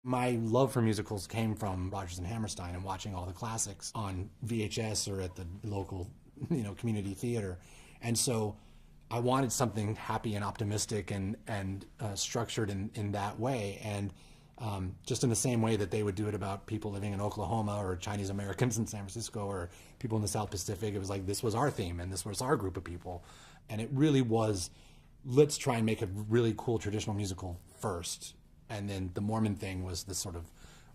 My love for musicals came from Rodgers and Hammerstein and watching all the classics on VHS or at the local, community theater. And so I wanted something happy and optimistic and structured in that way. And just in the same way that they would do it about people living in Oklahoma or Chinese Americans in San Francisco or people in the South Pacific, it was like this was our theme and this was our group of people. And it really was, let's try and make a really cool traditional musical first. And then the Mormon thing was this sort of,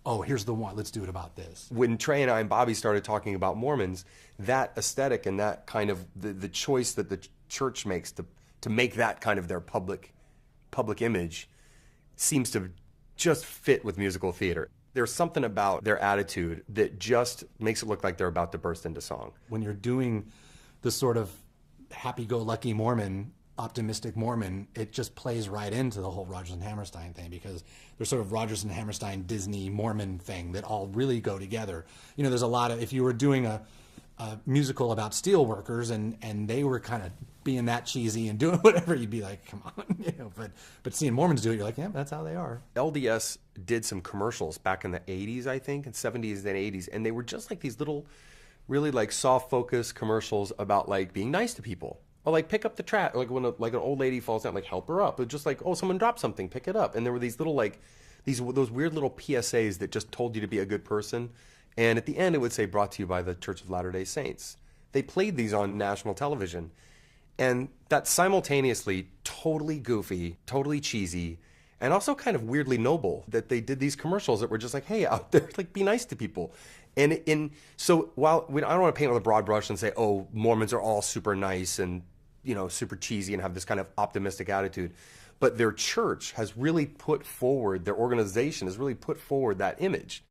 oh, here's the one, let's do it about this. When Trey and I and Bobby started talking about Mormons, that aesthetic and that kind of the choice that the church makes to make that kind of their public image seems to just fit with musical theater. There's something about their attitude that just makes it look like they're about to burst into song. When you're doing the sort of happy-go-lucky Mormon, optimistic Mormon, it just plays right into the whole Rodgers and Hammerstein thing, because there's sort of Rodgers and Hammerstein, Disney, Mormon thing that all really go together. There's a lot of, if you were doing a musical about steel workers and they were kind of being that cheesy and doing whatever, you'd be like, come on, but seeing Mormons do it, you're like, yeah, that's how they are. LDS did some commercials back in the 80s, I think, and 70s and 80s, and they were just like these little, really like soft focus commercials about like being nice to people. Or like pick up the trash, like when like an old lady falls down, like help her up. But just like, oh, someone dropped something, pick it up. And there were these little like, those weird little PSAs that just told you to be a good person. And at the end, it would say, brought to you by the Church of Latter-day Saints. They played these on national television. And that's simultaneously totally goofy, totally cheesy, and also kind of weirdly noble that they did these commercials that were just like, hey, out there, like be nice to people. And so while I don't want to paint with a broad brush and say, oh, Mormons are all super nice and, super cheesy and have this kind of optimistic attitude, but their church has really put forward, their organization has really put forward that image.